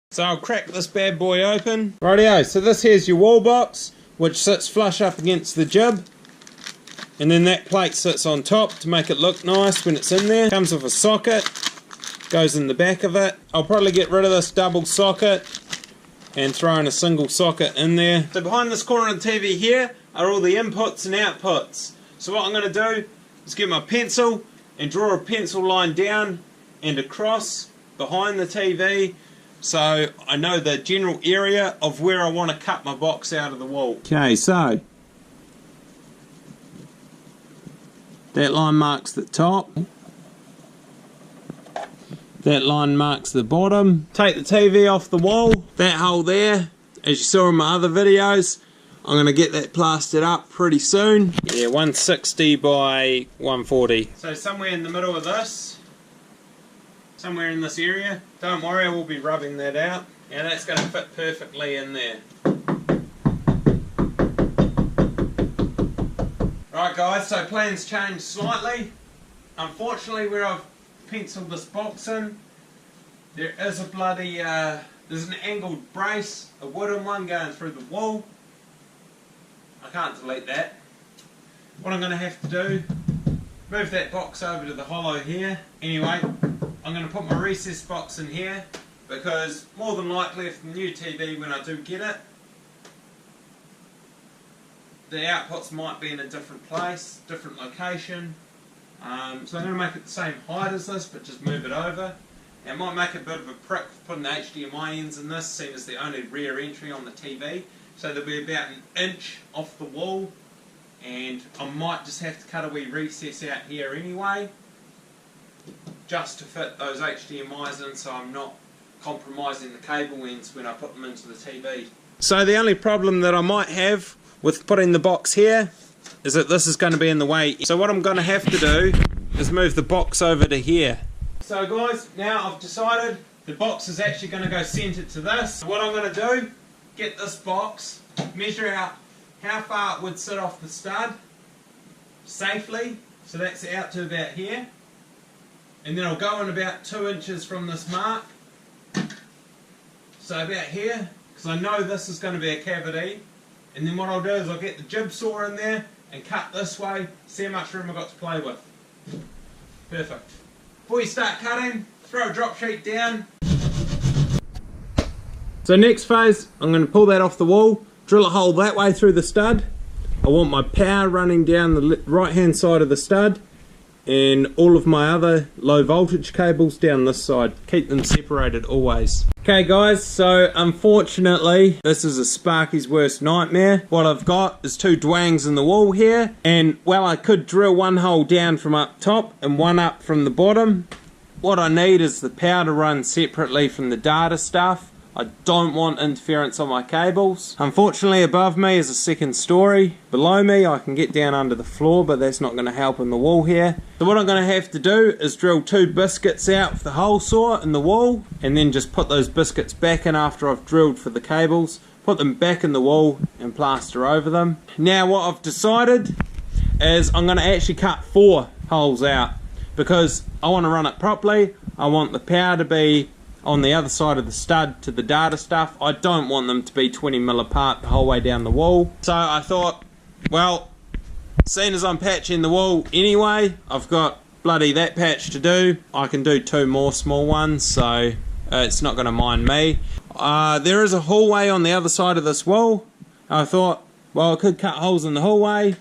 So I'll crack this bad boy open. Rightio, so this here's your wall box, which sits flush up against the jib. And then that plate sits on top to make it look nice when it's in there. Comes with a socket, goes in the back of it. I'll probably get rid of this double socket and throw in a single socket in there. So behind this corner of the TV here are all the inputs and outputs. So what I'm going to do is get my pencil and draw a pencil line down and across behind the TV, so I know the general area of where I want to cut my box out of the wall. Okay, so that line marks the top, that line marks the bottom. Take the TV off the wall, that hole there, as you saw in my other videos, I'm going to get that plastered up pretty soon. Yeah, 160 by 140. So somewhere in the middle of this, somewhere in this area, don't worry, I will be rubbing that out. And that's going to fit perfectly in there. Right guys, so plans changed slightly. Unfortunately, where I've penciled this box in, there is a bloody, there's an angled brace, a wooden one going through the wall. I can't delete that. What I'm going to have to do, move that box over to the hollow here. Anyway, I'm going to put my recess box in here, because more than likely if the new TV, when I do get it, the outputs might be in a different place, different location. So I'm going to make it the same height as this, but just move it over. It might make a bit of a prick putting the HDMI ends in this, seeing as the only rear entry on the TV. So there'll be about an inch off the wall, and I might just have to cut a wee recess out here anyway, just to fit those HDMIs in, so I'm not compromising the cable ends when I put them into the TV. So the only problem that I might have with putting the box here is that this is going to be in the way. So what I'm going to have to do is move the box over to here. So guys, now I've decided the box is actually going to go centered to this. What I'm going to do, get this box, measure out how far it would sit off the stud safely, so that's out to about here, and then I'll go in about 2 inches from this mark, so about here, because I know this is going to be a cavity, and then what I'll do is I'll get the jib saw in there and cut this way, see how much room I've got to play with. Perfect. Before you start cutting, throw a drop sheet down. So next phase, I'm going to pull that off the wall, drill a hole that way through the stud. I want my power running down the right hand side of the stud, and all of my other low voltage cables down this side. Keep them separated always. Okay guys, so unfortunately this is a Sparky's worst nightmare. What I've got is 2 dwangs in the wall here, and well, I could drill one hole down from up top and one up from the bottom. What I need is the power to run separately from the data stuff. I don't want interference on my cables. Unfortunately above me is a second story. Below me I can get down under the floor, but that's not going to help in the wall here. So what I'm going to have to do is drill 2 biscuits out with the hole saw in the wall, and then just put those biscuits back in after I've drilled for the cables, put them back in the wall and plaster over them. Now what I've decided is I'm going to actually cut 4 holes out, because I want to run it properly. I want the power to be on the other side of the stud to the data stuff. I don't want them to be 20mm apart the whole way down the wall. So I thought, well, seeing as I'm patching the wall anyway, I've got bloody that patch to do. I can do 2 more small ones, so it's not going to mind me. There is a hallway on the other side of this wall. I thought, well, I could cut holes in the hallway,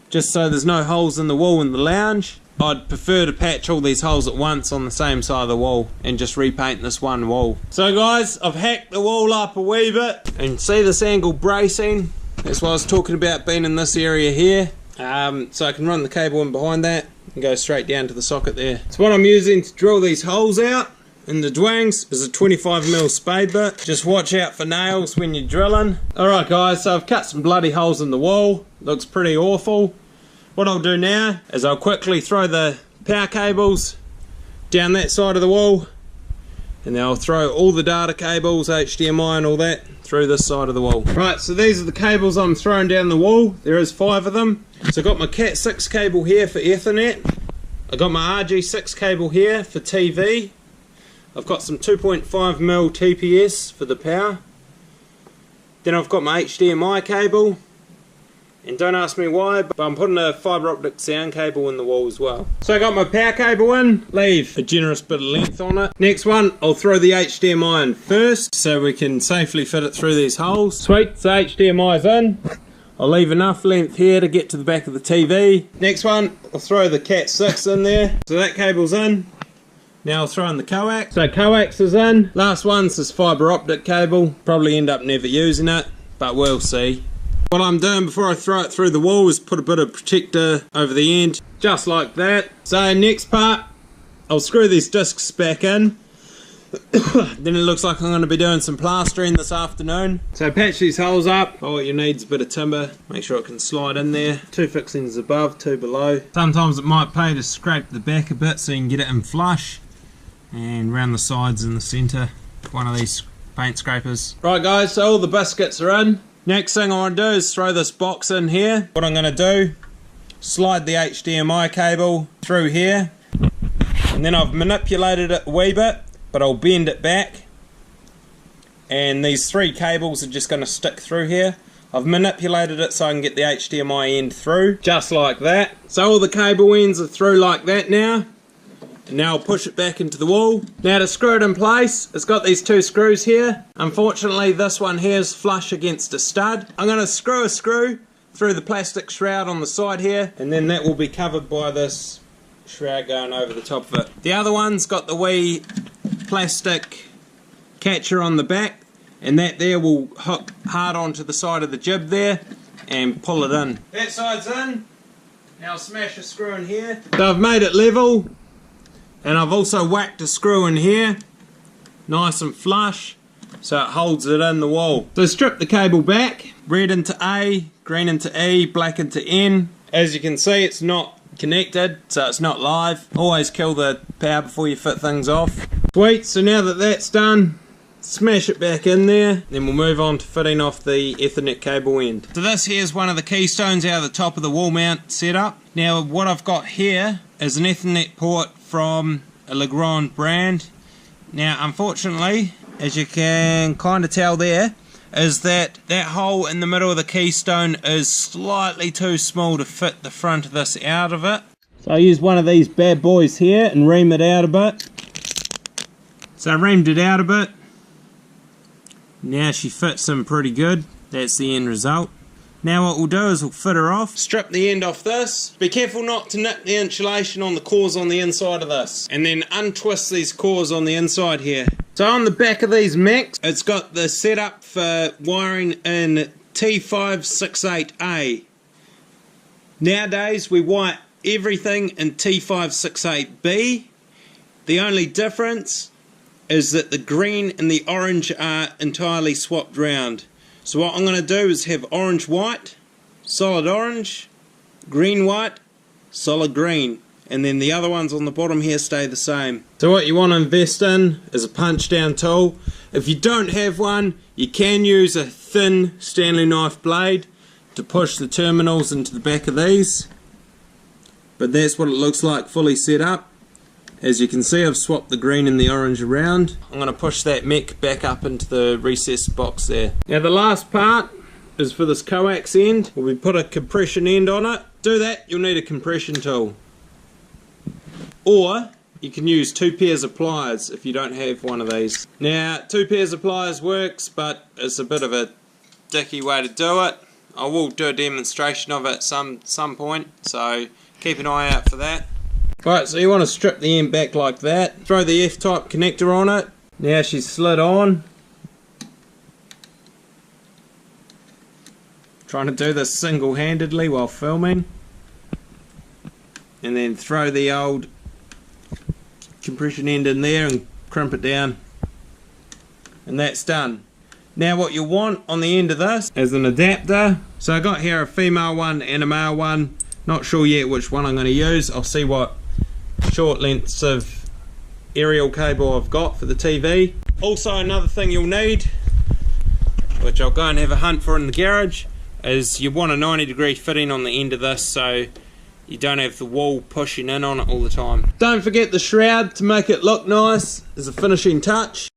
just so there's no holes in the wall in the lounge. I'd prefer to patch all these holes at once on the same side of the wall and just repaint this one wall. So guys, I've hacked the wall up a wee bit, and see this angle bracing? That's what I was talking about, being in this area here. So I can run the cable in behind that and go straight down to the socket there. So what I'm using to drill these holes out in the dwangs is a 25mm spade bit. Just watch out for nails when you're drilling. Alright guys, so I've cut some bloody holes in the wall. Looks pretty awful. What I'll do now is I'll quickly throw the power cables down that side of the wall, and then I'll throw all the data cables, HDMI and all that, through this side of the wall. Right, so these are the cables I'm throwing down the wall. There is 5 of them. So I've got my Cat6 cable here for Ethernet. I've got my RG6 cable here for TV. I've got some 2.5mm TPS for the power. Then I've got my HDMI cable. And don't ask me why, but I'm putting a fibre optic sound cable in the wall as well. So I got my power cable in, leave a generous bit of length on it. Next one, I'll throw the HDMI in first so we can safely fit it through these holes. Sweet, so HDMI's in. I'll leave enough length here to get to the back of the TV. Next one, I'll throw the Cat 6 in there. So that cable's in. Now I'll throw in the coax. So coax is in. Last one's this fibre optic cable. Probably end up never using it, but we'll see. What I'm doing before I throw it through the wall is put a bit of protector over the end, just like that. So next part, I'll screw these discs back in. Then it looks like I'm going to be doing some plastering this afternoon. So patch these holes up. All you need is a bit of timber. Make sure it can slide in there. 2 fixings above, 2 below. Sometimes it might pay to scrape the back a bit so you can get it in flush. And round the sides in the centre, one of these paint scrapers. Right guys, so all the biscuits are in. Next thing I want to do is throw this box in here. What I'm going to do, slide the HDMI cable through here. And then I've manipulated it a wee bit, but I'll bend it back. And these 3 cables are just going to stick through here. I've manipulated it so I can get the HDMI end through, just like that. So all the cable ends are through like that now. And now I'll push it back into the wall. Now to screw it in place, it's got these 2 screws here. Unfortunately this one here is flush against a stud. I'm going to screw a screw through the plastic shroud on the side here, and then that will be covered by this shroud going over the top of it. The other one's got the wee plastic catcher on the back, and that there will hook hard onto the side of the jib there and pull it in. That side's in. Now I'll smash a screw in here. So I've made it level. And I've also whacked a screw in here, nice and flush, so it holds it in the wall. So strip the cable back, red into A, green into E, black into N. As you can see, it's not connected, so it's not live. Always kill the power before you fit things off. Sweet, so now that that's done, smash it back in there, then we'll move on to fitting off the Ethernet cable end. So this here is one of the keystones out of the top of the wall mount setup. Now what I've got here is an Ethernet port from a Legrand brand. Now unfortunately, as you can kind of tell there, is that hole in the middle of the keystone is slightly too small to fit the front of this out of it. So I used one of these bad boys here and ream it out a bit. So I reamed it out a bit. Now she fits in pretty good. That's the end result. Now what we'll do is we'll fit her off, strip the end off this. Be careful not to nip the insulation on the cores on the inside of this. And then untwist these cores on the inside here. So on the back of these Macs, it's got the setup for wiring in T568A. Nowadays we wire everything in T568B. The only difference is that the green and the orange are entirely swapped round. So what I'm going to do is have orange white, solid orange, green white, solid green, and then the other ones on the bottom here stay the same. So what you want to invest in is a punch down tool. If you don't have one, you can use a thin Stanley knife blade to push the terminals into the back of these. But that's what it looks like fully set up. As you can see, I've swapped the green and the orange around. I'm going to push that mech back up into the recessed box there. Now the last part is for this coax end. We put a compression end on it. To do that, you'll need a compression tool. Or you can use 2 pairs of pliers if you don't have one of these. Now 2 pairs of pliers works, but it's a bit of a dicky way to do it. I will do a demonstration of it at some point, so keep an eye out for that. Right, so you want to strip the end back like that. Throw the F-type connector on it. Now she's slid on. Trying to do this single-handedly while filming. And then throw the old compression end in there and crimp it down. And that's done. Now what you want on the end of this is an adapter. So I got here a female one and a male one. Not sure yet which one I'm going to use. I'll see what short lengths of aerial cable I've got for the TV. Also another thing you'll need, which I'll go and have a hunt for in the garage, is you want a 90-degree fitting on the end of this so you don't have the wall pushing in on it all the time. Don't forget the shroud to make it look nice as a finishing touch.